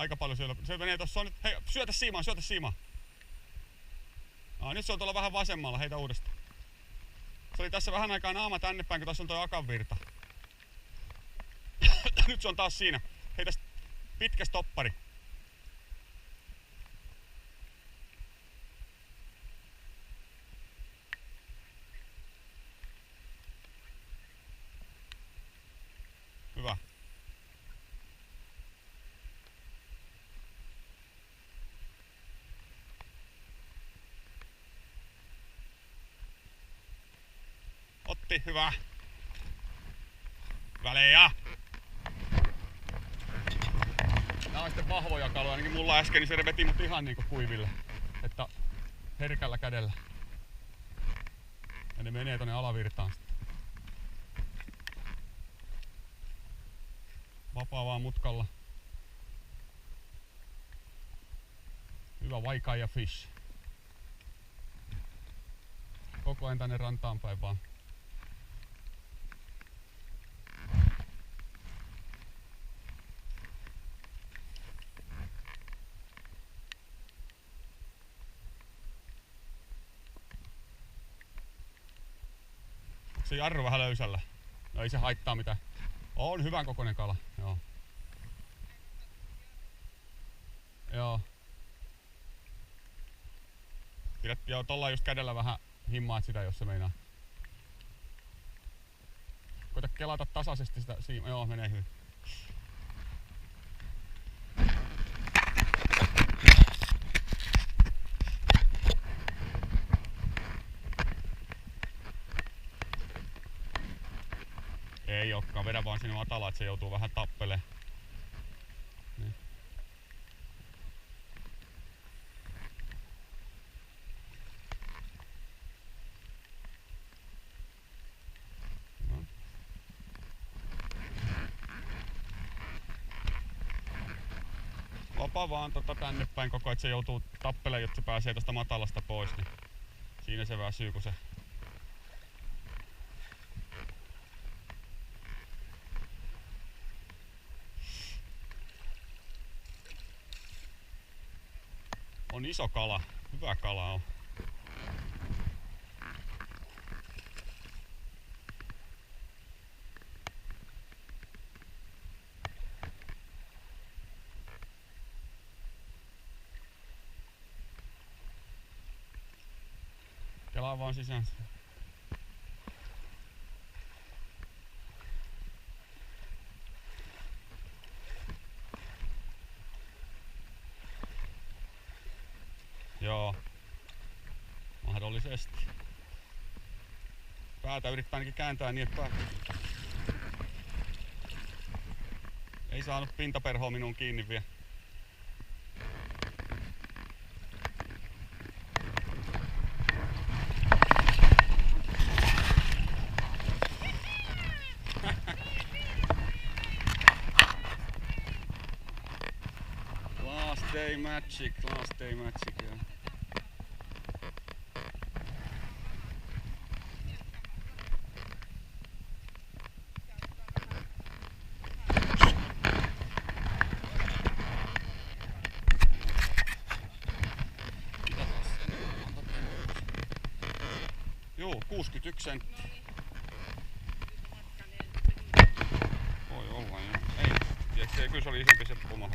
Aika paljon siellä. Se menee tossa on nyt. Hei, syötä siimaa, syötä siimaa. Nyt se on tuolla vähän vasemmalla, heitä uudestaan. Se oli tässä vähän aikaa naama tänne päin, kun tässä on toi akanvirta. Nyt se on taas siinä. Heitä pitkä stoppari. Hyvä. Otti, hyvä. Välejä. Nää on sitten vahvoja kaloja, ainakin mulla äsken, niin se veti mut ihan niinku kuiville. Että herkällä kädellä. Ja ne menee tonne alavirtaan sitten. Vapaa vaan mutkalla. Hyvä vaikaija fish. Koko ajan tänne rantaan päin vaan. Onko se jarru vähän löysällä? No ei se haittaa mitään. On hyvän kokoinen kala, joo. Joo. Pidät joo, tolla just kädellä vähän himmaat sitä, jos se meinaa. Koita kelata tasaisesti sitä siimaa. Joo, menee hyvin. Ei olekaan, vedä vaan sinne matalaan, että se joutuu vähän tappelemaan. Niin. No. Vapaa vaan tänne päin koko ajan, että se joutuu tappelemaan, jotta se pääsee tosta matalasta pois. Niin siinä se väsyy, kun se on iso kala, hyvä kala on. Kelaa vaan sisään. Joo, mahdollisesti. Päätä yrittää ainakin kääntää niin, että ei saanut pintaperhoa minun kiinni vielä. Last day magic, joo. Joo, 61 senttiä. Voi olla joo. Ei, kyllä se oli isompi se puma.